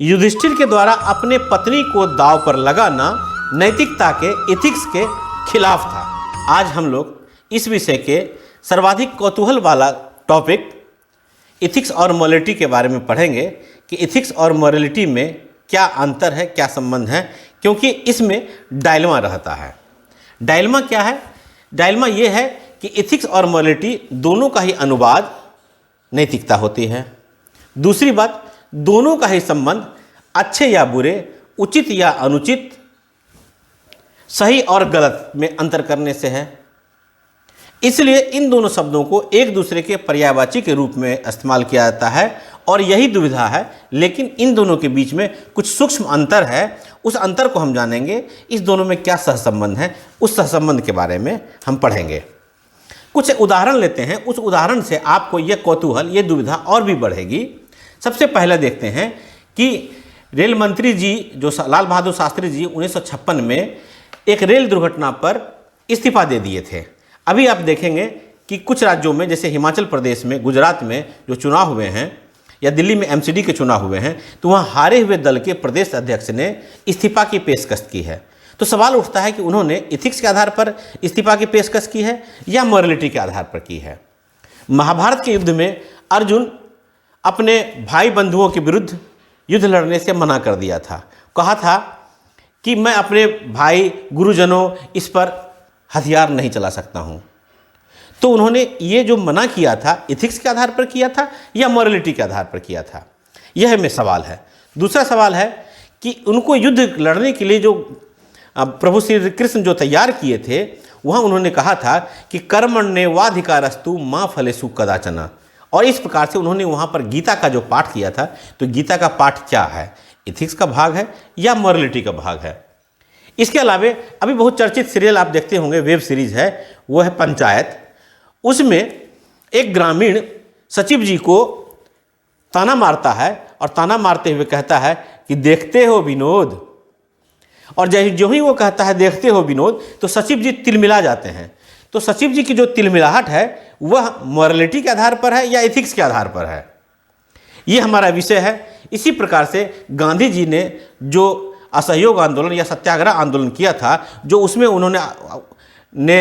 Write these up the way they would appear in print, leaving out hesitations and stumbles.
युधिष्ठिर के द्वारा अपने पत्नी को दांव पर लगाना नैतिकता के इथिक्स के खिलाफ था। आज हम लोग इस विषय के सर्वाधिक कौतूहल वाला टॉपिक इथिक्स और मोरालिटी के बारे में पढ़ेंगे कि इथिक्स और मोरालिटी में क्या अंतर है, क्या संबंध है, क्योंकि इसमें डायलेमा रहता है। डायलेमा क्या है? डायलेमा ये है कि इथिक्स और मोरालिटी दोनों का ही अनुवाद नैतिकता होती है। दूसरी बात, दोनों का ही संबंध अच्छे या बुरे, उचित या अनुचित, सही और गलत में अंतर करने से है। इसलिए इन दोनों शब्दों को एक दूसरे के पर्यायवाची के रूप में इस्तेमाल किया जाता है और यही दुविधा है। लेकिन इन दोनों के बीच में कुछ सूक्ष्म अंतर है, उस अंतर को हम जानेंगे। इस दोनों में क्या सहसंबंध है, उस सहसंबंध के बारे में हम पढ़ेंगे। कुछ उदाहरण लेते हैं, उस उदाहरण से आपको यह कौतूहल, यह दुविधा और भी बढ़ेगी। सबसे पहले देखते हैं कि रेल मंत्री जी जो लाल बहादुर शास्त्री जी 1956 में एक रेल दुर्घटना पर इस्तीफा दे दिए थे। अभी आप देखेंगे कि कुछ राज्यों में, जैसे हिमाचल प्रदेश में, गुजरात में जो चुनाव हुए हैं या दिल्ली में एमसीडी के चुनाव हुए हैं, तो वहाँ हारे हुए दल के प्रदेश अध्यक्ष ने इस्तीफा की पेशकश की है। तो सवाल उठता है कि उन्होंने इथिक्स के आधार पर इस्तीफा की पेशकश की है या मोरालिटी के आधार पर की है। महाभारत के युद्ध में अर्जुन अपने भाई बंधुओं के विरुद्ध युद्ध लड़ने से मना कर दिया था। कहा था कि मैं अपने भाई गुरुजनों इस पर हथियार नहीं चला सकता हूँ। तो उन्होंने ये जो मना किया था, इथिक्स के आधार पर किया था या मोरालिटी के आधार पर किया था, यह में सवाल है। दूसरा सवाल है कि उनको युद्ध लड़ने के लिए जो प्रभु श्री कृष्ण जो तैयार किए थे, वहाँ उन्होंने कहा था कि कर्मण्येवाधिकारस्तु मा फलेषु कदाचन। और इस प्रकार से उन्होंने वहाँ पर गीता का जो पाठ किया था। तो गीता का पाठ क्या है? इथिक्स का भाग है या मोरालिटी का भाग है? इसके अलावा अभी बहुत चर्चित सीरियल आप देखते होंगे, वेब सीरीज है, वो है पंचायत। उसमें एक ग्रामीण सचिव जी को ताना मारता है और ताना मारते हुए कहता है कि देखते हो विनोद। और जो ही वो कहता है देखते हो विनोद, तो सचिव जी तिलमिला जाते हैं। तो सचिव जी की जो तिलमिलाहट है वह मोरालिटी के आधार पर है या इथिक्स के आधार पर है? ये हमारा विषय है। इसी प्रकार से गांधी जी ने जो असहयोग आंदोलन या सत्याग्रह आंदोलन किया था, जो उसमें उन्होंने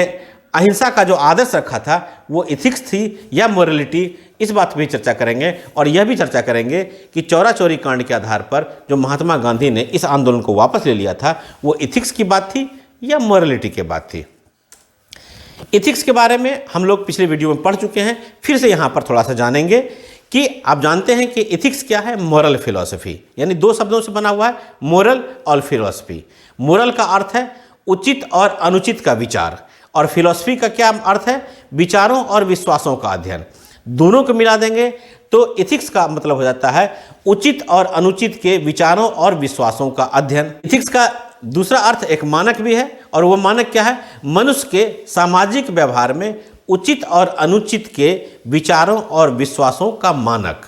अहिंसा का जो आदर्श रखा था, वो इथिक्स थी या मोरालिटी? इस बात पर भी चर्चा करेंगे। और यह भी चर्चा करेंगे कि चौरा चौरी कांड के आधार पर जो महात्मा गांधी ने इस आंदोलन को वापस ले लिया था, वो इथिक्स की बात थी या मोरालिटी की बात थी? इथिक्स के बारे में हम लोग पिछले वीडियो में पढ़ चुके हैं, फिर से यहाँ पर थोड़ा सा जानेंगे कि आप जानते हैं कि इथिक्स क्या है? मोरल फिलॉसफी, यानी दो शब्दों से बना हुआ है, मोरल और फिलॉसफी। मोरल का अर्थ है उचित और अनुचित का विचार, और फिलॉसफी का क्या अर्थ है? विचारों और विश्वासों का अध्ययन। दोनों को मिला देंगे तो इथिक्स का मतलब हो जाता है उचित और अनुचित के विचारों और विश्वासों का अध्ययन। इथिक्स का दूसरा अर्थ एक मानक भी है, और वो मानक क्या है? मनुष्य के सामाजिक व्यवहार में उचित और अनुचित के विचारों और विश्वासों का मानक।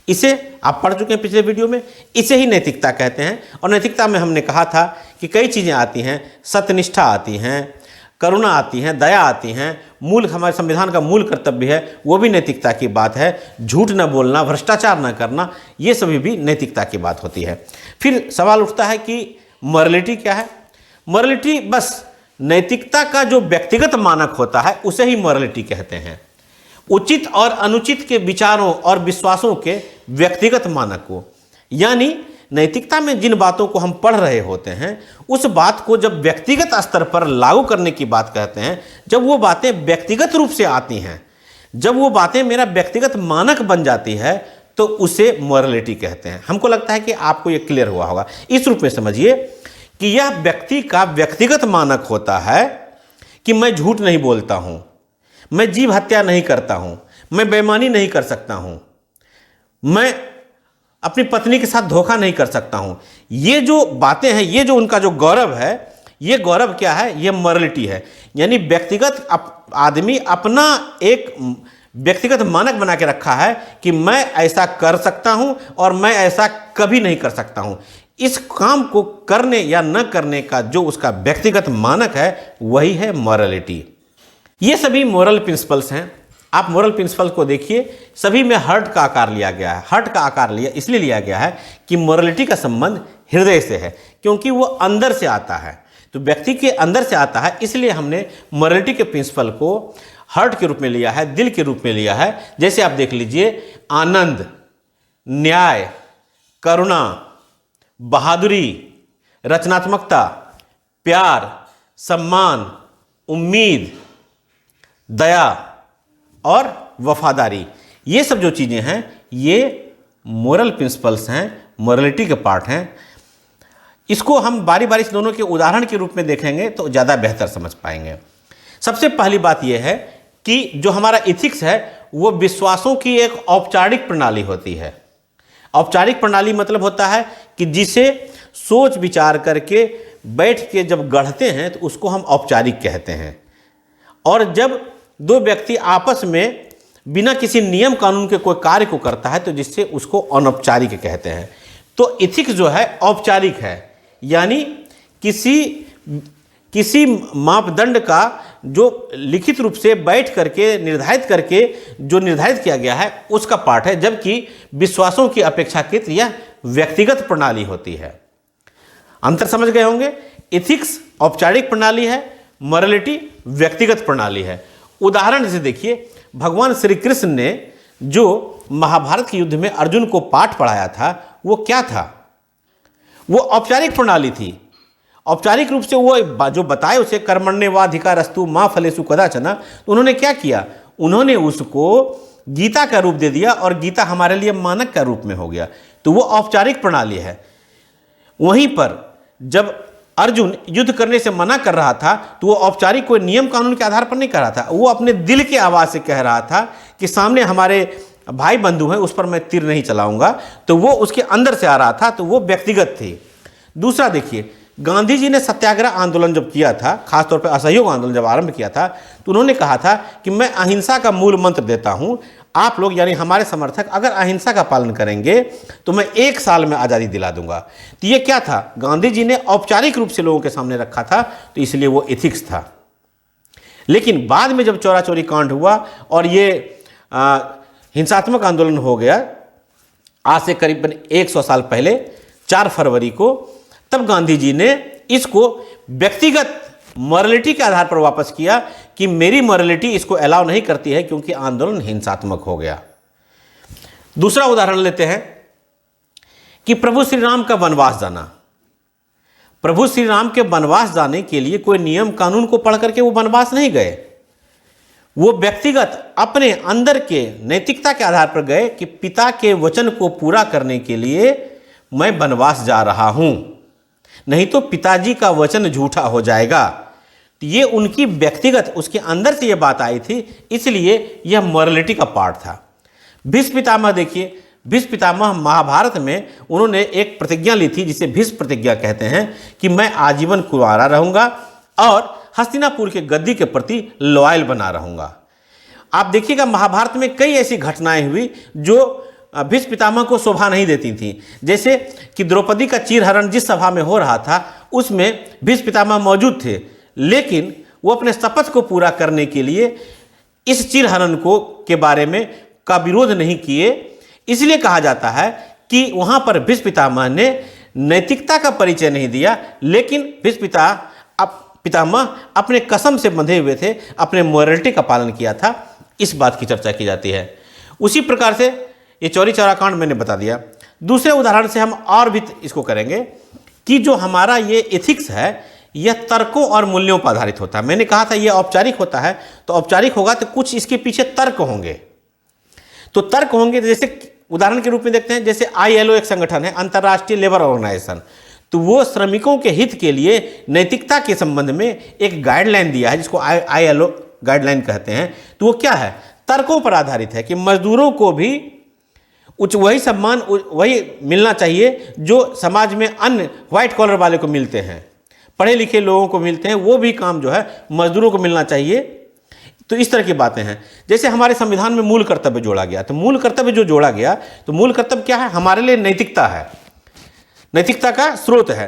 इसे आप पढ़ चुके हैं पिछले वीडियो में। इसे ही नैतिकता कहते हैं। और नैतिकता में हमने कहा था कि कई चीज़ें आती हैं, सत्यनिष्ठा आती हैं, करुणा आती हैं, दया आती हैं, मूल हमारे संविधान का मूल कर्तव्य है, वो भी नैतिकता की बात है। झूठ न बोलना, भ्रष्टाचार न करना, ये सभी भी नैतिकता की बात होती है। फिर सवाल उठता है कि मोरालिटी क्या है? मोरालिटी बस नैतिकता का जो व्यक्तिगत मानक होता है उसे ही मोरालिटी कहते हैं। उचित और अनुचित के विचारों और विश्वासों के व्यक्तिगत मानक को, यानी नैतिकता में जिन बातों को हम पढ़ रहे होते हैं, उस बात को जब व्यक्तिगत स्तर पर लागू करने की बात कहते हैं, जब वो बातें व्यक्तिगत रूप से आती हैं, जब वो बातें मेरा व्यक्तिगत मानक बन जाती है, तो उसे मोरालिटी कहते हैं। हमको लगता है कि आपको ये क्लियर हुआ होगा। इस रूप में समझिए कि यह व्यक्ति का व्यक्तिगत मानक होता है कि मैं झूठ नहीं बोलता हूँ, मैं जीव हत्या नहीं करता हूँ, मैं बेईमानी नहीं कर सकता हूँ, मैं अपनी पत्नी के साथ धोखा नहीं कर सकता हूँ। ये जो बातें हैं, ये जो उनका जो गौरव है, ये गौरव क्या है? ये मोरालिटी है। यानी व्यक्तिगत आदमी अपना एक व्यक्तिगत मानक बना के रखा है कि मैं ऐसा कर सकता हूं और मैं ऐसा कभी नहीं कर सकता हूं। इस काम को करने या न करने का जो उसका व्यक्तिगत मानक है, वही है मोरालिटी। ये सभी मोरल प्रिंसिपल्स हैं। आप मोरल प्रिंसिपल को देखिए, सभी में हार्ट का आकार लिया गया है। हार्ट का आकार इसलिए लिया गया है कि मोरलिटी का संबंध हृदय से है, क्योंकि वो अंदर से आता है, तो व्यक्ति के अंदर से आता है, इसलिए हमने मोरलिटी के प्रिंसिपल को हार्ट के रूप में लिया है, दिल के रूप में लिया है। जैसे आप देख लीजिए, आनंद, न्याय, करुणा, बहादुरी, रचनात्मकता, प्यार, सम्मान, उम्मीद, दया और वफादारी, ये सब जो चीज़ें हैं ये मोरल प्रिंसिपल्स हैं, मोरलिटी के पार्ट हैं। इसको हम बारी बारी से दोनों के उदाहरण के रूप में देखेंगे तो ज़्यादा बेहतर समझ पाएंगे। सबसे पहली बात यह है कि जो हमारा इथिक्स है वो विश्वासों की एक औपचारिक प्रणाली होती है। औपचारिक प्रणाली मतलब होता है कि जिसे सोच विचार करके बैठ के जब गढ़ते हैं तो उसको हम औपचारिक कहते हैं। और जब दो व्यक्ति आपस में बिना किसी नियम कानून के कोई कार्य को करता है तो जिससे उसको अनौपचारिक कहते हैं। तो इथिक्स जो है औपचारिक है, यानी किसी मापदंड का जो लिखित रूप से बैठ करके निर्धारित करके जो निर्धारित किया गया है उसका पार्ट है, जबकि विश्वासों की अपेक्षाकृत यह व्यक्तिगत प्रणाली होती है। अंतर समझ गए होंगे। इथिक्स औपचारिक प्रणाली है, मोरालिटी व्यक्तिगत प्रणाली है। उदाहरण से देखिए, भगवान श्री कृष्ण ने जो महाभारत के युद्ध में अर्जुन को पाठ पढ़ाया था वो क्या था? वो औपचारिक प्रणाली थी। औपचारिक रूप से वो जो बताए उसे कर्मण्येवाधिकारस्तु मा फलेषु कदाचन, तो उन्होंने क्या किया? उन्होंने उसको गीता का रूप दे दिया और गीता हमारे लिए मानक का रूप में हो गया। तो वो औपचारिक प्रणाली है। वहीं पर जब अर्जुन युद्ध करने से मना कर रहा था तो वो औपचारिक कोई नियम कानून के आधार पर नहीं कर रहा था, वो अपने दिल के आवाज़ से कह रहा था कि सामने हमारे भाई बंधु हैं उस पर मैं तीर नहीं चलाऊंगा, तो वो उसके अंदर से आ रहा था, तो वो व्यक्तिगत थी। दूसरा देखिए, गांधी जी ने सत्याग्रह आंदोलन जब किया था, खासतौर पर असहयोग आंदोलन जब आरंभ किया था, तो उन्होंने कहा था कि मैं अहिंसा का मूल मंत्र देता हूं, आप लोग यानी हमारे समर्थक अगर अहिंसा का पालन करेंगे तो मैं 1 साल में आज़ादी दिला दूंगा। तो ये क्या था? गांधी जी ने औपचारिक रूप से लोगों के सामने रखा था, तो इसलिए वो एथिक्स था। लेकिन बाद में जब चौरा चौरी कांड हुआ और ये हिंसात्मक आंदोलन हो गया, आज से करीबन 100 साल पहले 4 फरवरी को, तब गांधी जी ने इसको व्यक्तिगत मोरालिटी के आधार पर वापस किया कि मेरी मोरालिटी इसको अलाउ नहीं करती है क्योंकि आंदोलन हिंसात्मक हो गया। दूसरा उदाहरण लेते हैं कि प्रभु श्री राम का वनवास जाना। प्रभु श्री राम के वनवास जाने के लिए कोई नियम कानून को पढ़ करके वो वनवास नहीं गए, वो व्यक्तिगत अपने अंदर के नैतिकता के आधार पर गए कि पिता के वचन को पूरा करने के लिए मैं वनवास जा रहा हूं, नहीं तो पिताजी का वचन झूठा हो जाएगा। तो ये उनकी व्यक्तिगत, उसके अंदर से ये बात आई थी, इसलिए यह मोरालिटी का पार्ट था। भीष्म पितामह देखिए, भीष्म पितामह महाभारत में उन्होंने एक प्रतिज्ञा ली थी जिसे भीष्म प्रतिज्ञा कहते हैं कि मैं आजीवन कुंवारा रहूंगा और हस्तिनापुर के गद्दी के प्रति लॉयल बना रहूंगा। आप देखिएगा महाभारत में कई ऐसी घटनाएं हुई जो भीष्म पितामह को शोभा नहीं देती थी। जैसे कि द्रौपदी का चीरहरण जिस सभा में हो रहा था उसमें भीष्म पितामह मौजूद थे, लेकिन वो अपने शपथ को पूरा करने के लिए इस चीरहरण को के बारे में का विरोध नहीं किए। इसलिए कहा जाता है कि वहाँ पर भीष्म पितामह ने नैतिकता का परिचय नहीं दिया, लेकिन भीष्म पितामह अपने कसम से बंधे हुए थे, अपने मोरालिटी का पालन किया था। इस बात की चर्चा की जाती है। उसी प्रकार से ये चौरी चौरा कांड मैंने बता दिया। दूसरे उदाहरण से हम और भी इसको करेंगे कि जो हमारा ये एथिक्स है यह तर्कों और मूल्यों पर आधारित होता है। मैंने कहा था ये औपचारिक होता है, तो औपचारिक होगा तो कुछ इसके पीछे तर्क होंगे। तो तर्क होंगे, जैसे उदाहरण के रूप में देखते हैं, जैसे ILO एक संगठन है, अंतर्राष्ट्रीय लेबर ऑर्गेनाइजेशन, तो वो श्रमिकों के हित के लिए नैतिकता के संबंध में एक गाइडलाइन दिया है जिसको ILO गाइडलाइन कहते हैं। तो वो क्या है? तर्कों पर आधारित है कि मजदूरों को भी वही सम्मान वही मिलना चाहिए जो समाज में अन्य व्हाइट कॉलर वाले को मिलते हैं, पढ़े लिखे लोगों को मिलते हैं, वो भी काम जो है मजदूरों को मिलना चाहिए। तो इस तरह की बातें हैं। जैसे हमारे संविधान में मूल कर्तव्य जोड़ा गया, तो मूल कर्तव्य जो जोड़ा गया, तो मूल कर्तव्य क्या है? हमारे लिए नैतिकता है, नैतिकता का स्रोत है।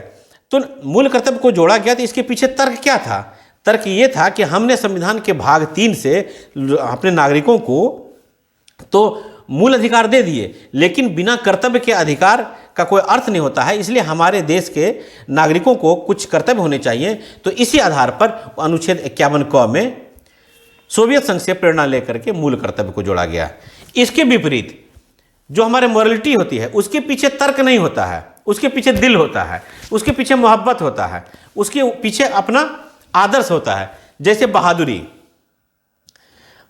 तो मूल कर्तव्य को जोड़ा गया, तो इसके पीछे तर्क क्या था? तर्क ये था कि हमने संविधान के भाग 3 से अपने नागरिकों को तो मूल अधिकार दे दिए, लेकिन बिना कर्तव्य के अधिकार का कोई अर्थ नहीं होता है, इसलिए हमारे देश के नागरिकों को कुछ कर्तव्य होने चाहिए। तो इसी आधार पर अनुच्छेद 51 क में सोवियत संघ से प्रेरणा लेकर के मूल कर्तव्य को जोड़ा गया। इसके विपरीत जो हमारे मोरालिटी होती है उसके पीछे तर्क नहीं होता है, उसके पीछे दिल होता है, उसके पीछे मोहब्बत होता है, उसके पीछे अपना आदर्श होता है। जैसे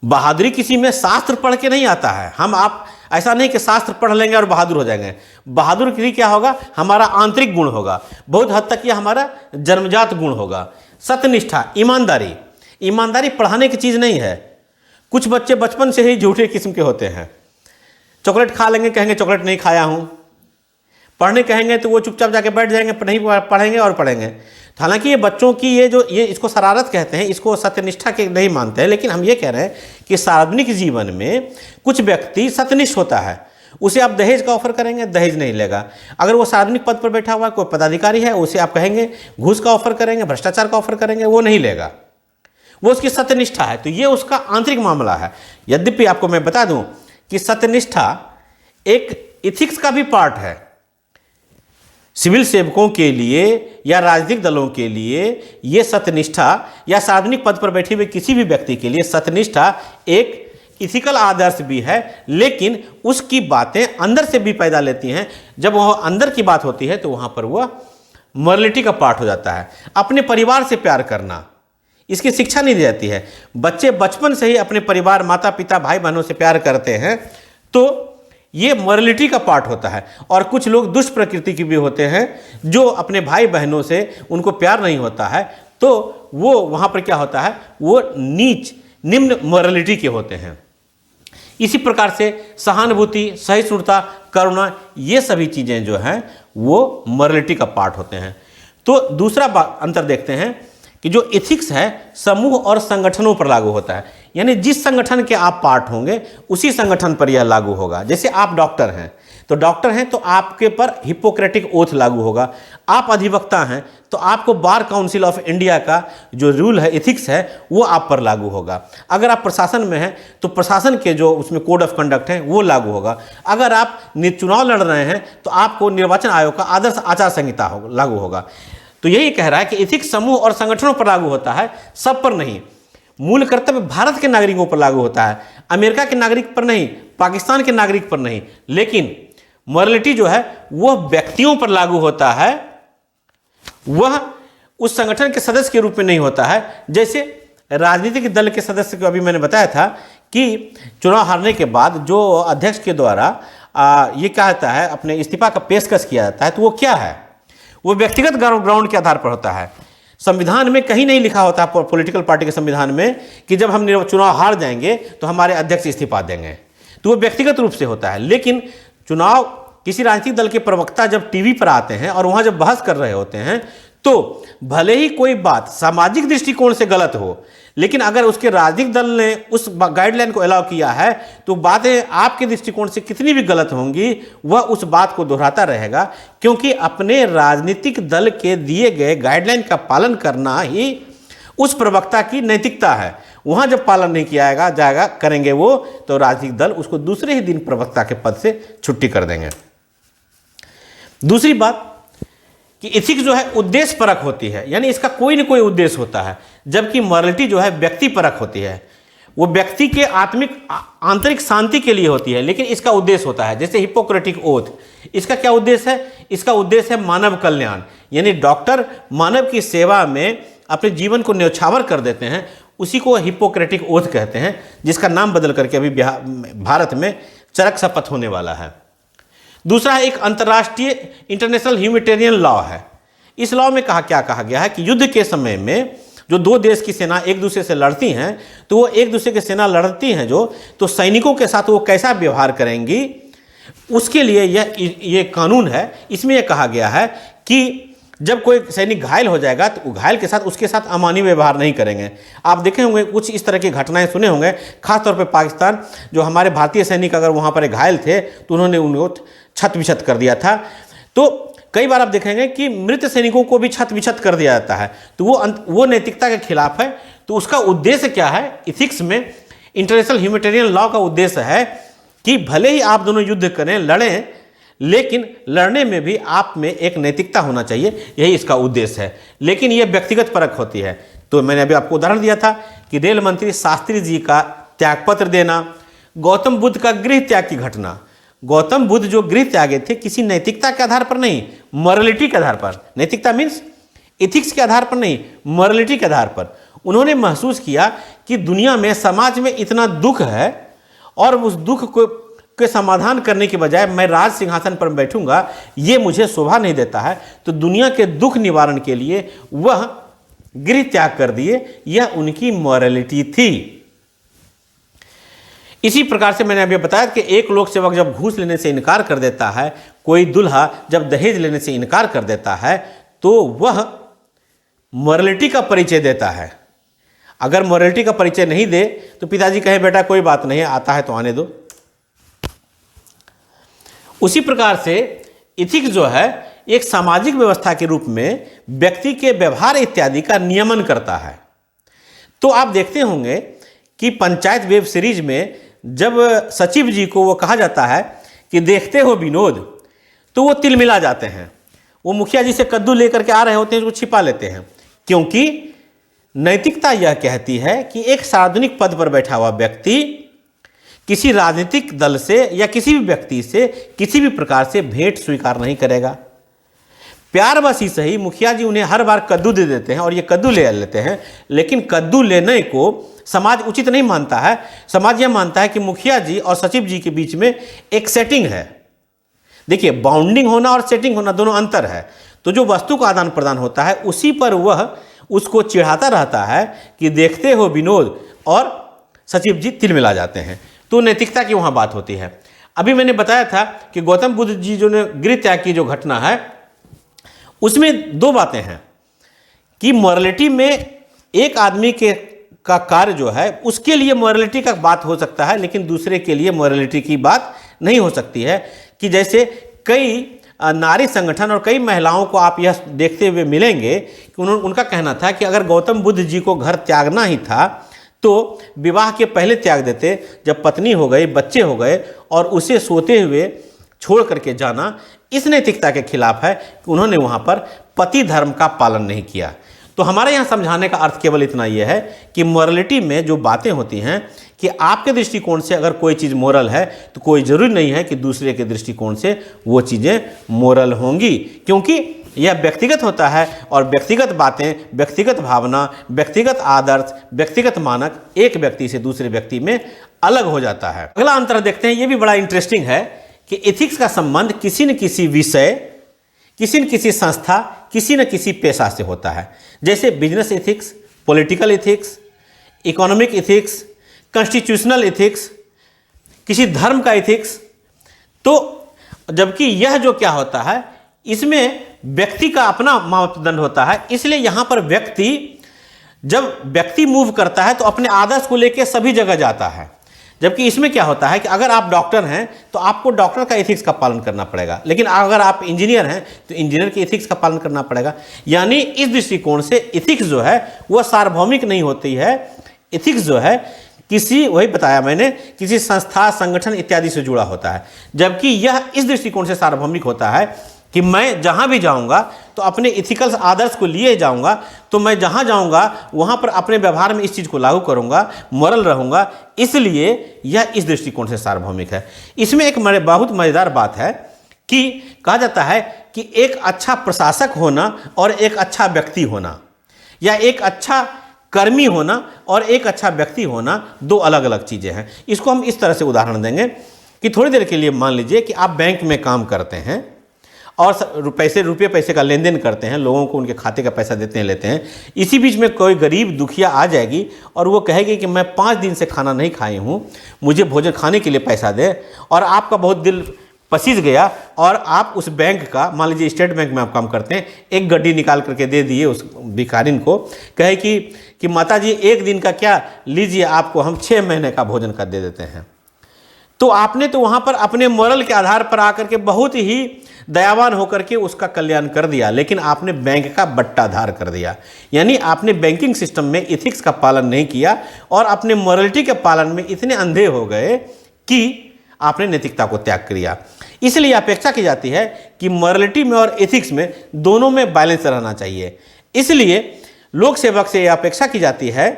बहादुरी किसी में शास्त्र पढ़ के नहीं आता है। हम आप ऐसा नहीं कि शास्त्र पढ़ लेंगे और बहादुर हो जाएंगे। बहादुरी क्या होगा? हमारा आंतरिक गुण होगा, बहुत हद तक यह हमारा जन्मजात गुण होगा। सत्यनिष्ठा, ईमानदारी पढ़ाने की चीज़ नहीं है। कुछ बच्चे बचपन से ही झूठे किस्म के होते हैं। चॉकलेट खा लेंगे, कहेंगे चॉकलेट नहीं खाया हूँ। पढ़ने कहेंगे तो वो चुपचाप जाके बैठ जाएंगे, नहीं पढ़ेंगे और पढ़ेंगे। हालांकि ये बच्चों की ये इसको शरारत कहते हैं, इसको सत्यनिष्ठा के नहीं मानते हैं। लेकिन हम ये कह रहे हैं कि सार्वजनिक जीवन में कुछ व्यक्ति सत्यनिष्ठ होता है, उसे आप दहेज का ऑफर करेंगे, दहेज नहीं लेगा। अगर वो सार्वजनिक पद पर बैठा हुआ कोई पदाधिकारी है, उसे आप कहेंगे घूस का ऑफर करेंगे, भ्रष्टाचार का ऑफर करेंगे, वो नहीं लेगा। वो उसकी सत्यनिष्ठा है। तो ये उसका आंतरिक मामला है। यद्यपि आपको मैं बता दूं कि सत्यनिष्ठा एक इथिक्स का भी पार्ट है। सिविल सेवकों के लिए या राजनीतिक दलों के लिए ये सत्यनिष्ठा, या सार्वजनिक पद पर बैठे हुए किसी भी व्यक्ति के लिए सत्यनिष्ठा एक इथिकल आदर्श भी है। लेकिन उसकी बातें अंदर से भी पैदा लेती हैं। जब वह अंदर की बात होती है तो वहाँ पर वह मोरालिटी का पार्ट हो जाता है। अपने परिवार से प्यार करना, इसकी शिक्षा नहीं दी जाती है। बच्चे बचपन से ही अपने परिवार, माता पिता, भाई बहनों से प्यार करते हैं, तो ये मोरालिटी का पार्ट होता है। और कुछ लोग दुष्ट प्रकृति के भी होते हैं, जो अपने भाई बहनों से उनको प्यार नहीं होता है, तो वो वहाँ पर क्या होता है, वो निम्न मोरालिटी के होते हैं। इसी प्रकार से सहानुभूति, सहिष्णुता, करुणा, ये सभी चीज़ें जो हैं वो मोरालिटी का पार्ट होते हैं। तो दूसरा अंतर देखते हैं कि जो एथिक्स है समूह और संगठनों पर लागू होता है। यानी जिस संगठन के आप पार्ट होंगे उसी संगठन पर यह लागू होगा। जैसे आप डॉक्टर हैं तो आपके पर हिपोक्रेटिक ओथ लागू होगा। आप अधिवक्ता हैं तो आपको बार काउंसिल ऑफ इंडिया का जो रूल है, एथिक्स है, वो आप पर लागू होगा। अगर आप प्रशासन में हैं तो प्रशासन के जो उसमें कोड ऑफ कंडक्ट है वो लागू होगा। अगर आप चुनाव लड़ रहे हैं तो आपको निर्वाचन आयोग का आदर्श आचार संहिता लागू होगा। तो यही कह रहा है कि एथिक्स समूह और संगठनों पर लागू होता है, सब पर नहीं। मूल कर्तव्य भारत के नागरिकों पर लागू होता है, अमेरिका के नागरिक पर नहीं, पाकिस्तान के नागरिक पर नहीं। लेकिन मोरालिटी जो है वह व्यक्तियों पर लागू होता है, वह उस संगठन के सदस्य के रूप में नहीं होता है। जैसे राजनीतिक दल के सदस्य को अभी मैंने बताया था कि चुनाव हारने के बाद जो अध्यक्ष के द्वारा ये कहता है अपने इस्तीफा का पेशकश किया जाता है, तो वो क्या है, वो व्यक्तिगत ग्राउंड के आधार पर होता है। संविधान में कहीं नहीं लिखा होता पॉलिटिकल पार्टी के संविधान में कि जब हम चुनाव हार जाएंगे तो हमारे अध्यक्ष इस्तीफा देंगे, तो वो व्यक्तिगत रूप से होता है। लेकिन चुनाव किसी राजनीतिक दल के प्रवक्ता जब टीवी पर आते हैं और वहाँ जब बहस कर रहे होते हैं, तो भले ही कोई बात सामाजिक दृष्टिकोण से गलत हो, लेकिन अगर उसके राजनीतिक दल ने उस गाइडलाइन को अलाउ किया है तो बातें आपके दृष्टिकोण से कितनी भी गलत होंगी वह उस बात को दोहराता रहेगा, क्योंकि अपने राजनीतिक दल के दिए गए गाइडलाइन का पालन करना ही उस प्रवक्ता की नैतिकता है। वहाँ जब पालन नहीं किया जाएगा करेंगे वो, तो राजनीतिक दल उसको दूसरे ही दिन प्रवक्ता के पद से छुट्टी कर देंगे। दूसरी बात कि एथिक्स जो है उद्देश्य परक होती है, यानी इसका कोई न कोई उद्देश्य होता है, जबकि मोरालिटी जो है व्यक्ति परक होती है। वो व्यक्ति के आंतरिक शांति के लिए होती है, लेकिन इसका उद्देश्य होता है। जैसे हिपोक्रेटिक ओथ, इसका क्या उद्देश्य है? इसका उद्देश्य है मानव कल्याण। यानी डॉक्टर मानव की सेवा में अपने जीवन को न्यौछावर कर देते हैं, उसी को हिपोक्रेटिक ओथ कहते हैं, जिसका नाम बदल करके अभी भारत में चरक शपथ होने वाला है। दूसरा एक अंतर्राष्ट्रीय इंटरनेशनल ह्यूमैनिटेरियन लॉ है। इस लॉ में क्या कहा गया है कि युद्ध के समय में जो दो देश की सेना एक दूसरे से लड़ती हैं, तो वो एक दूसरे की सेना लड़ती हैं तो सैनिकों के साथ वो कैसा व्यवहार करेंगी, उसके लिए ये कानून है। इसमें यह कहा गया है कि जब कोई सैनिक घायल हो जाएगा तो घायल के साथ उसके साथ अमानवीय व्यवहार नहीं करेंगे। आप देखे होंगे कुछ इस तरह की घटनाएं सुने होंगे, खासतौर पे पाकिस्तान, जो हमारे भारतीय सैनिक अगर वहाँ पर घायल थे तो उन्होंने उनको छत विछत कर दिया था। तो कई बार आप देखेंगे कि मृत सैनिकों को भी छत विछत कर दिया जाता है, तो वो नैतिकता के खिलाफ है। तो उसका उद्देश्य क्या है? इथिक्स में, इंटरनेशनल ह्यूमैनिटेरियन लॉ का उद्देश्य है कि भले ही आप दोनों युद्ध करें, लड़ें, लेकिन लड़ने में भी आप में एक नैतिकता होना चाहिए, यही इसका उद्देश्य है। लेकिन यह व्यक्तिगत परख होती है। तो मैंने अभी आपको उदाहरण दिया था कि रेल मंत्री शास्त्री जी का त्यागपत्र देना, गौतम बुद्ध का गृह त्याग की घटना। गौतम बुद्ध जो गृह त्यागे थे किसी नैतिकता के आधार पर नहीं, मॉरलिटी के आधार पर। नैतिकता मीन्स इथिक्स के आधार पर नहीं, मॉरलिटी के आधार पर। उन्होंने महसूस किया कि दुनिया में, समाज में इतना दुख है और उस दुख को के समाधान करने के बजाय मैं राज सिंहासन पर बैठूंगा, ये मुझे शोभा नहीं देता है। तो दुनिया के दुख निवारण के लिए वह गृह त्याग कर दिए। यह उनकी मॉरलिटी थी। इसी प्रकार से मैंने अभी बताया कि एक लोक सेवक जब घूस लेने से इनकार कर देता है, कोई दूल्हा जब दहेज लेने से इनकार कर देता है, तो वह मॉरलिटी का परिचय देता है। अगर मॉरलिटी का परिचय नहीं दे तो पिताजी कहे बेटा कोई बात नहीं, आता है तो आने दो। उसी प्रकार से इथिक्स जो है एक सामाजिक व्यवस्था के रूप में व्यक्ति के व्यवहार इत्यादि का नियमन करता है। तो आप देखते होंगे कि पंचायत वेब सीरीज में जब सचिव जी को वो कहा जाता है कि देखते हो विनोद, तो वो तिलमिला जाते हैं। वो मुखिया जी से कद्दू लेकर के आ रहे होते हैं, उसको छिपा लेते हैं, क्योंकि नैतिकता यह कहती है कि एक सार्वजनिक पद पर बैठा हुआ व्यक्ति किसी राजनीतिक दल से या किसी भी व्यक्ति से किसी भी प्रकार से भेंट स्वीकार नहीं करेगा। प्यार बस ही सही, मुखिया जी उन्हें हर बार कद्दू दे देते हैं और ये कद्दू ले लेते हैं, लेकिन कद्दू लेने को समाज उचित नहीं मानता है। समाज यह मानता है कि मुखिया जी और सचिव जी के बीच में एक सेटिंग है। देखिए, बाउंडिंग होना और सेटिंग होना दोनों अंतर है। तो जो वस्तु का आदान प्रदान होता है उसी पर वह उसको चिढ़ाता रहता है कि देखते हो विनोद, और सचिव जी तिलमिला जाते हैं। तो नैतिकता की वहाँ बात होती है। अभी मैंने बताया था कि गौतम बुद्ध जी जो ने गृह त्याग की जो घटना है, उसमें दो बातें हैं कि मॉरलिटी में एक आदमी का कार्य जो है उसके लिए मॉरलिटी का बात हो सकता है, लेकिन दूसरे के लिए मॉरलिटी की बात नहीं हो सकती है। कि जैसे कई नारी संगठन और कई महिलाओं को आप यह देखते हुए मिलेंगे कि उनका कहना था कि अगर गौतम बुद्ध जी को घर त्यागना ही था तो विवाह के पहले त्याग देते, जब पत्नी हो गई, बच्चे हो गए और उसे सोते हुए छोड़ करके जाना इस नैतिकता के खिलाफ है कि उन्होंने वहाँ पर पति धर्म का पालन नहीं किया। तो हमारे यहाँ समझाने का अर्थ केवल इतना यह है कि मॉरलिटी में जो बातें होती हैं कि आपके दृष्टिकोण से अगर कोई चीज़ मोरल है तो कोई ज़रूरी नहीं है कि दूसरे के दृष्टिकोण से वो चीज़ें मोरल होंगी, क्योंकि यह व्यक्तिगत होता है और व्यक्तिगत बातें, व्यक्तिगत भावना, व्यक्तिगत आदर्श, व्यक्तिगत मानक एक व्यक्ति से दूसरे व्यक्ति में अलग हो जाता है। अगला अंतर देखते हैं, ये भी बड़ा इंटरेस्टिंग है कि एथिक्स का संबंध किसी न किसी विषय, किसी न किसी संस्था, किसी न किसी पेशा से होता है। जैसे business ethics, political ethics, economic ethics, constitutional ethics, किसी धर्म का एथिक्स। तो जबकि यह जो क्या होता है, इसमें व्यक्ति का अपना मापदंड होता है। इसलिए यहाँ पर जब व्यक्ति मूव करता है तो अपने आदर्श को लेकर सभी जगह जाता है। जबकि इसमें क्या होता है कि अगर आप डॉक्टर हैं तो आपको डॉक्टर का एथिक्स का पालन करना पड़ेगा, लेकिन अगर आप इंजीनियर हैं तो इंजीनियर के एथिक्स का पालन करना पड़ेगा। यानी इस दृष्टिकोण से एथिक्स जो है वह सार्वभौमिक नहीं होती है। एथिक्स जो है वही बताया मैंने, किसी संस्था, संगठन इत्यादि से जुड़ा होता है, जबकि यह इस दृष्टिकोण से सार्वभौमिक होता है कि मैं जहाँ भी जाऊँगा तो अपने इथिकल आदर्श को लिए जाऊँगा। तो मैं जहाँ जाऊँगा वहाँ पर अपने व्यवहार में इस चीज़ को लागू करूँगा, मॉरल रहूँगा। इसलिए यह इस दृष्टिकोण से सार्वभौमिक है। इसमें एक बहुत मज़ेदार बात है कि कहा जाता है कि एक अच्छा प्रशासक होना और एक अच्छा व्यक्ति होना, या एक अच्छा कर्मी होना और एक अच्छा व्यक्ति होना, दो अलग अलग चीज़ें हैं। इसको हम इस तरह से उदाहरण देंगे कि थोड़ी देर के लिए मान लीजिए कि आप बैंक में काम करते हैं और रुपये पैसे का लेन देन करते हैं, लोगों को उनके खाते का पैसा देते हैं, लेते हैं। इसी बीच में कोई गरीब दुखिया आ जाएगी और वो कहेगी कि मैं 5 दिन से खाना नहीं खाई हूँ, मुझे भोजन खाने के लिए पैसा दे। और आपका बहुत दिल पसीज गया और आप उस बैंक का, मान लीजिए स्टेट बैंक में आप काम करते हैं, एक गड्डी निकाल करके दे दिए उस भिखारिन को, कहे कि माता जी 1 दिन का क्या लीजिए, आपको हम 6 महीने का भोजन का दे देते हैं। तो आपने तो वहाँ पर अपने मॉरल के आधार पर आकर के बहुत ही दयावान होकर के उसका कल्याण कर दिया, लेकिन आपने बैंक का बट्टाधार कर दिया। यानी आपने बैंकिंग सिस्टम में इथिक्स का पालन नहीं किया और अपने मॉरलिटी के पालन में इतने अंधे हो गए कि आपने नैतिकता को त्याग किया। इसलिए अपेक्षा की जाती है कि मॉरलिटी में और एथिक्स में दोनों में बैलेंस रहना चाहिए। इसलिए लोक सेवक से यह अपेक्षा की जाती है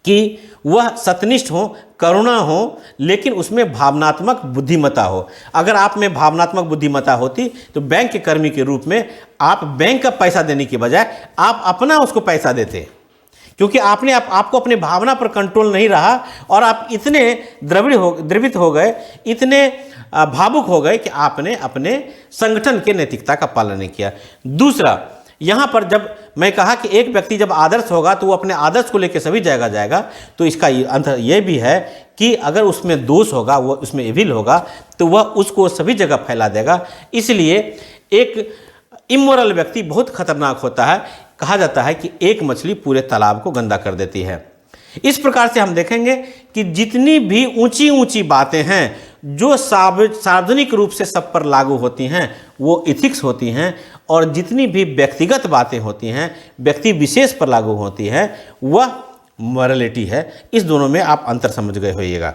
कि वह सत्यनिष्ठ हो, करुणा हो, लेकिन उसमें भावनात्मक बुद्धिमत्ता हो। अगर आप में भावनात्मक बुद्धिमत्ता होती तो बैंक के कर्मी के रूप में आप बैंक का पैसा देने की बजाय आप अपना उसको पैसा देते, क्योंकि आपने आपको अपने भावना पर कंट्रोल नहीं रहा और आप इतने द्रवित हो गए, इतने भावुक हो गए कि आपने अपने संगठन के नैतिकता का पालन नहीं किया। दूसरा, यहाँ पर जब मैं कहा कि एक व्यक्ति जब आदर्श होगा तो वो अपने आदर्श को लेकर सभी जगह जाएगा, तो इसका अर्थ ये भी है कि अगर उसमें दोष होगा, वो उसमें एविल होगा, तो वह उसको सभी जगह फैला देगा। इसलिए एक इमोरल व्यक्ति बहुत खतरनाक होता है। कहा जाता है कि एक मछली पूरे तालाब को गंदा कर देती है। इस प्रकार से हम देखेंगे कि जितनी भी ऊंची ऊंची बातें हैं जो सार्वजनिक रूप से सब पर लागू होती हैं वो इथिक्स होती हैं, और जितनी भी व्यक्तिगत बातें होती हैं व्यक्ति विशेष पर लागू होती हैं वह मॉरलिटी है। इस दोनों में आप अंतर समझ गए होइएगा।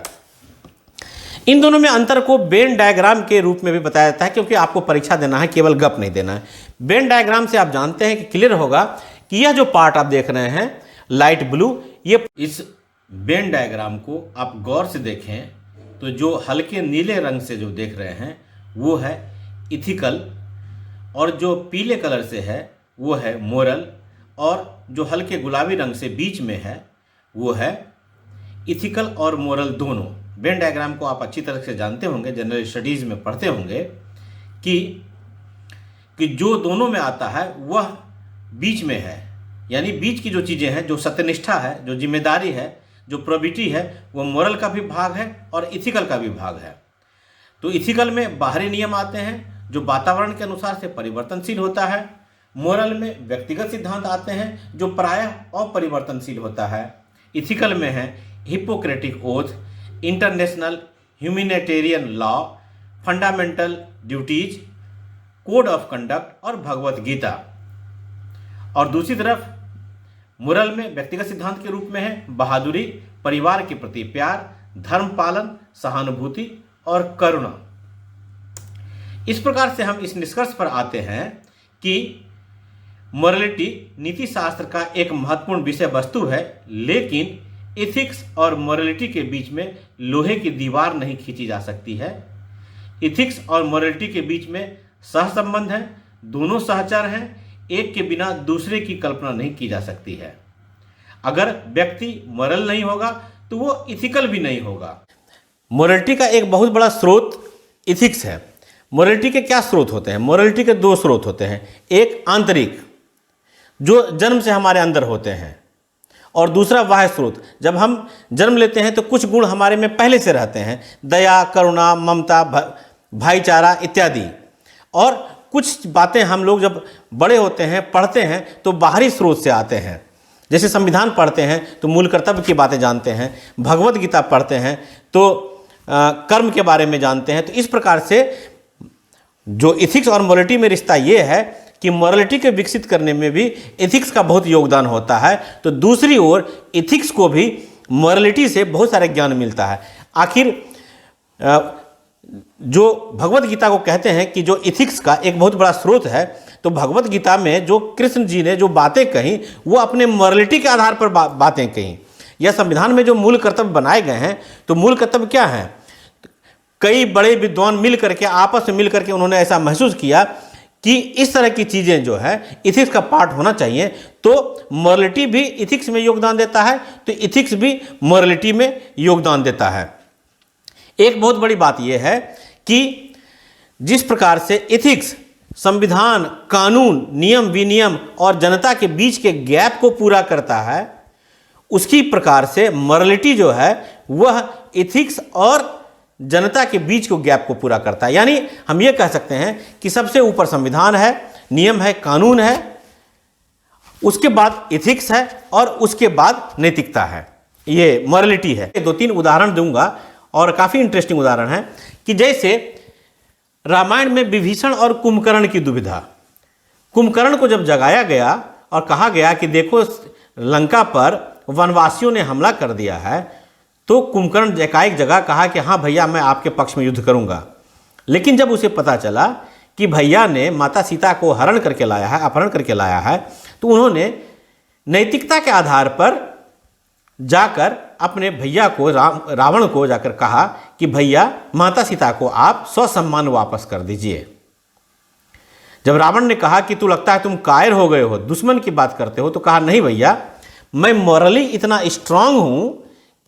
इन दोनों में अंतर को वेन डायग्राम के रूप में भी बताया जाता है, क्योंकि आपको परीक्षा देना है, केवल गप नहीं देना है। वेन डायग्राम से आप जानते हैं कि क्लियर होगा कि यह जो पार्ट आप देख रहे हैं लाइट ब्लू, ये इस वेन डायग्राम को आप गौर से देखें तो जो हल्के नीले रंग से जो देख रहे हैं वो है इथिकल, और जो पीले कलर से है वो है मोरल, और जो हल्के गुलाबी रंग से बीच में है वो है इथिकल और मोरल दोनों। वेन डायग्राम को आप अच्छी तरह से जानते होंगे, जनरल स्टडीज़ में पढ़ते होंगे कि जो दोनों में आता है वह बीच में है। यानी बीच की जो चीज़ें हैं, जो सत्यनिष्ठा है, जो जिम्मेदारी है, जो प्रोबिटी है, वो मोरल का भी भाग है और इथिकल का भी भाग है। तो इथिकल में बाहरी नियम आते हैं जो वातावरण के अनुसार से परिवर्तनशील होता है। मोरल में व्यक्तिगत सिद्धांत आते हैं जो प्रायः अपरिवर्तनशील होता है। इथिकल में है Hippocratic oath, international humanitarian law, fundamental duties, code of conduct और भगवत गीता। और दूसरी तरफ मोरल में व्यक्तिगत सिद्धांत के रूप में है बहादुरी, परिवार के प्रति प्यार, धर्म पालन, सहानुभूति और करुणा। इस प्रकार से हम इस निष्कर्ष पर आते हैं कि मोरलिटी नीति शास्त्र का एक महत्वपूर्ण विषय वस्तु है, लेकिन इथिक्स और मोरलिटी के बीच में लोहे की दीवार नहीं खींची जा सकती है। इथिक्स और मोरलिटी के बीच में सहसंबंध है, दोनों सहचर हैं, एक के बिना दूसरे की कल्पना नहीं की जा सकती है। अगर व्यक्ति मोरल नहीं होगा तो वो इथिकल भी नहीं होगा। मोरलिटी का एक बहुत बड़ा स्रोत इथिक्स है। मोरलिटी के क्या स्रोत होते हैं? मोरलिटी के दो स्रोत होते हैं, एक आंतरिक जो जन्म से हमारे अंदर होते हैं, और दूसरा बाह्य स्रोत। जब हम जन्म लेते हैं तो कुछ गुण हमारे में पहले से रहते हैं, दया, करुणा, ममता, भाईचारा इत्यादि, और कुछ बातें हम लोग जब बड़े होते हैं, पढ़ते हैं, तो बाहरी स्रोत से आते हैं। जैसे संविधान पढ़ते हैं तो मूल कर्तव्य की बातें जानते हैं, भगवत गीता पढ़ते हैं तो कर्म के बारे में जानते हैं। तो इस प्रकार से जो इथिक्स और मोरलिटी में रिश्ता ये है कि मोरलिटी के विकसित करने में भी इथिक्स का बहुत योगदान होता है, तो दूसरी ओर इथिक्स को भी मोरलिटी से बहुत सारे ज्ञान मिलता है। आखिर जो भगवत गीता को कहते हैं कि जो इथिक्स का एक बहुत बड़ा स्रोत है, तो भगवत गीता में जो कृष्ण जी ने जो बातें कही वो अपने मोरलिटी के आधार पर बातें कही। या संविधान में जो मूल कर्तव्य बनाए गए हैं, तो मूल कर्तव्य क्या हैं? कई बड़े विद्वान मिल करके आपस में मिल करके उन्होंने ऐसा महसूस किया कि इस तरह की चीज़ें जो है इथिक्स का पार्ट होना चाहिए। तो मोरलिटी भी इथिक्स में योगदान देता है, तो इथिक्स भी मोरलिटी में योगदान देता है। एक बहुत बड़ी बात यह है कि जिस प्रकार से इथिक्स संविधान, कानून, नियम विनियम और जनता के बीच के गैप को पूरा करता है, उसकी प्रकार से मोरलिटी जो है वह इथिक्स और जनता के बीच को गैप को पूरा करता है। यानी हम ये कह सकते हैं कि सबसे ऊपर संविधान है, नियम है, कानून है, उसके बाद इथिक्स है और उसके बाद नैतिकता है। ये मोरलिटी है। दो तीन उदाहरण दूंगा और काफ़ी इंटरेस्टिंग उदाहरण है कि जैसे रामायण में विभीषण और कुंभकर्ण की दुविधा। कुंभकर्ण को जब जगाया गया और कहा गया कि देखो लंका पर वनवासियों ने हमला कर दिया है, तो कुंभकर्ण एकाएक जगह कहा कि हाँ भैया मैं आपके पक्ष में युद्ध करूंगा। लेकिन जब उसे पता चला कि भैया ने माता सीता को हरण करके लाया है, अपहरण करके लाया है, तो उन्होंने नैतिकता के आधार पर जाकर अपने भैया को रावण को जाकर कहा कि भैया माता सीता को आप ससम्मान वापस कर दीजिए। जब रावण ने कहा कि तू लगता है तुम कायर हो गए हो, दुश्मन की बात करते हो, तो कहा नहीं भैया मैं मॉरली इतना स्ट्रांग हूं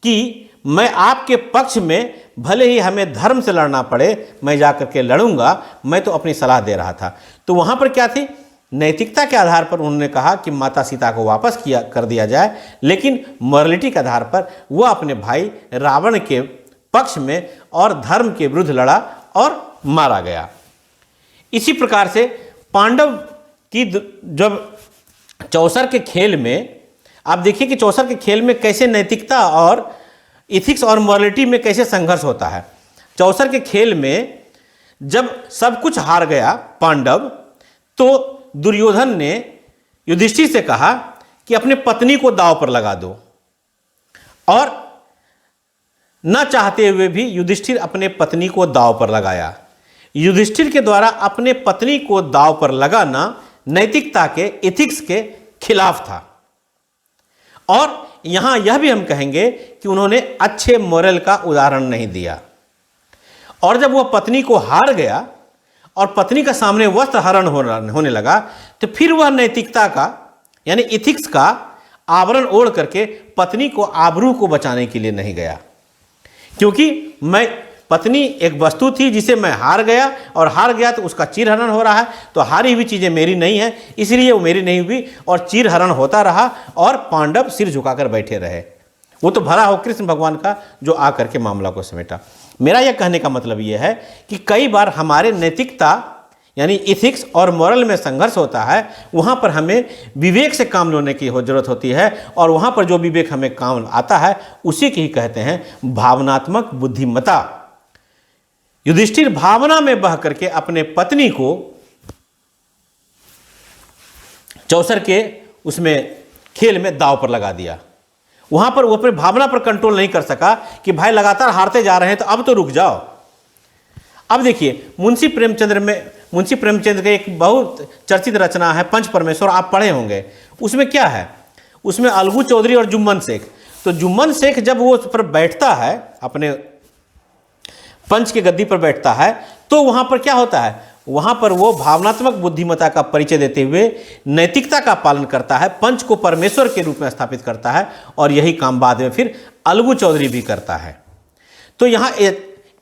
कि मैं आपके पक्ष में भले ही हमें धर्म से लड़ना पड़े मैं जाकर के लड़ूंगा, मैं तो अपनी सलाह दे रहा था। तो वहां पर क्या थी, नैतिकता के आधार पर उन्होंने कहा कि माता सीता को वापस कर दिया जाए, लेकिन मॉरलिटी के आधार पर वह अपने भाई रावण के पक्ष में और धर्म के विरुद्ध लड़ा और मारा गया। इसी प्रकार से पांडव की जब चौसर के खेल में आप देखिए कि चौसर के खेल में कैसे नैतिकता और इथिक्स और मॉरलिटी में कैसे संघर्ष होता है। चौसर के खेल में जब सब कुछ हार गया पांडव, तो दुर्योधन ने युधिष्ठिर से कहा कि अपने पत्नी को दांव पर लगा दो, और न चाहते हुए भी युधिष्ठिर अपने पत्नी को दांव पर लगाया। युधिष्ठिर के द्वारा अपने पत्नी को दांव पर लगाना नैतिकता के, इथिक्स के खिलाफ था। और यहां यह भी हम कहेंगे कि उन्होंने अच्छे मोरल का उदाहरण नहीं दिया। और जब वह पत्नी को हार गया और पत्नी का सामने वस्त्र हरण होने लगा, तो फिर वह नैतिकता का यानी इथिक्स का आवरण ओढ़ करके पत्नी को आबरू को बचाने के लिए नहीं गया, क्योंकि पत्नी एक वस्तु थी जिसे मैं हार गया, और हार गया तो उसका चीरहरण हो रहा है, तो हारी हुई चीज़ें मेरी नहीं है, इसलिए वो मेरी नहीं हुई और चीरहरण होता रहा और पांडव सिर झुकाकर बैठे रहे। वो तो भला हो कृष्ण भगवान का जो आकर के मामला को समेटा। मेरा यह कहने का मतलब ये है कि कई बार हमारे नैतिकता यानी इथिक्स और मॉरल में संघर्ष होता है, वहाँ पर हमें विवेक से काम लेने की जरूरत होती है, और वहाँ पर जो विवेक हमें काम आता है उसी की ही कहते हैं भावनात्मक बुद्धिमत्ता। युधिष्ठिर भावना में बह करके अपने पत्नी को चौसर के उसमें खेल में दांव पर लगा दिया। वहां पर वो अपनी भावना पर कंट्रोल नहीं कर सका कि भाई लगातार हारते जा रहे हैं तो अब तो रुक जाओ। अब देखिए मुंशी प्रेमचंद्र की एक बहुत चर्चित रचना है पंच परमेश्वर, आप पढ़े होंगे। उसमें क्या है, उसमें अलगू चौधरी और जुम्मन शेख, तो जुम्मन शेख जब वो उस पर बैठता है, अपने पंच की गद्दी पर बैठता है, तो वहां पर क्या होता है, वहां पर वो भावनात्मक बुद्धिमत्ता का परिचय देते हुए नैतिकता का पालन करता है, पंच को परमेश्वर के रूप में स्थापित करता है, और यही काम बाद में फिर अलगू चौधरी भी करता है। तो यहाँ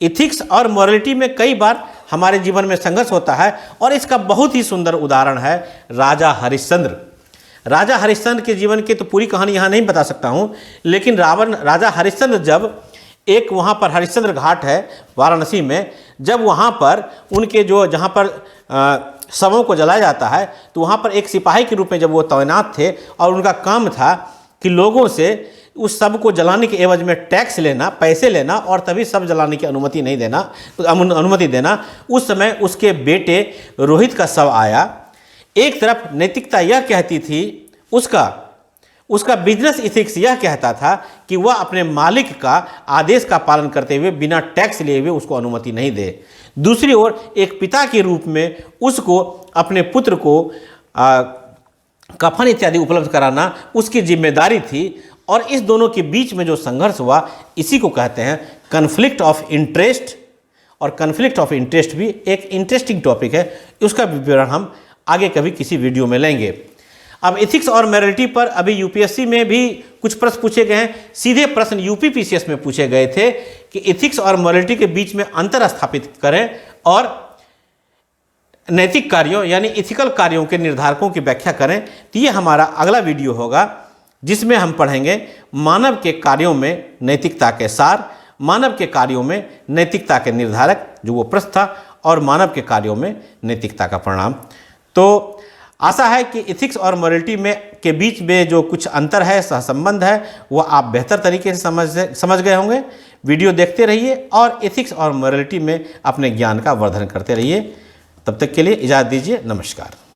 इथिक्स और मॉरलिटी में कई बार हमारे जीवन में संघर्ष होता है, और इसका बहुत ही सुंदर उदाहरण है राजा हरिश्चंद्र। राजा हरिश्चंद्र के जीवन की तो पूरी कहानी यहाँ नहीं बता सकता हूँ, लेकिन राजा हरिश्चंद्र जब एक वहाँ पर हरिश्चंद्र घाट है वाराणसी में, जब वहाँ पर उनके जो जहाँ पर शवों को जलाया जाता है, तो वहाँ पर एक सिपाही के रूप में जब वो तैनात थे, और उनका काम था कि लोगों से उस शव को जलाने के एवज में टैक्स लेना, पैसे लेना, और तभी शव जलाने की अनुमति देना। उस समय उसके बेटे रोहित का शव आया। एक तरफ नैतिकता यह कहती थी, उसका बिजनेस इथिक्स यह कहता था कि वह अपने मालिक का आदेश का पालन करते हुए बिना टैक्स लिए हुए उसको अनुमति नहीं दे। दूसरी ओर एक पिता के रूप में उसको अपने पुत्र को कफन इत्यादि उपलब्ध कराना उसकी जिम्मेदारी थी। और इस दोनों के बीच में जो संघर्ष हुआ, इसी को कहते हैं कन्फ्लिक्ट ऑफ इंटरेस्ट। और कन्फ्लिक्ट ऑफ इंटरेस्ट भी एक इंटरेस्टिंग टॉपिक है, उसका विवरण हम आगे कभी किसी वीडियो में लेंगे। अब इथिक्स और मॉरलिटी पर अभी यूपीएससी में भी कुछ प्रश्न पूछे गए हैं। सीधे प्रश्न यूपीपीसीएस में पूछे गए थे कि इथिक्स और मॉरलिटी के बीच में अंतर स्थापित करें और नैतिक कार्यों यानी इथिकल कार्यों के निर्धारकों की व्याख्या करें। तो ये हमारा अगला वीडियो होगा, जिसमें हम पढ़ेंगे मानव के कार्यों में नैतिकता के सार, मानव के कार्यों में नैतिकता के निर्धारक जो वो प्रश्न था, और मानव के कार्यों में नैतिकता का परिणाम। तो आशा है कि इथिक्स और मॉरलिटी में के बीच में जो कुछ अंतर है, सहसंबंध है, वो आप बेहतर तरीके से समझ गए होंगे। वीडियो देखते रहिए और एथिक्स और मॉरलिटी में अपने ज्ञान का वर्धन करते रहिए। तब तक के लिए इजाज़त दीजिए। नमस्कार।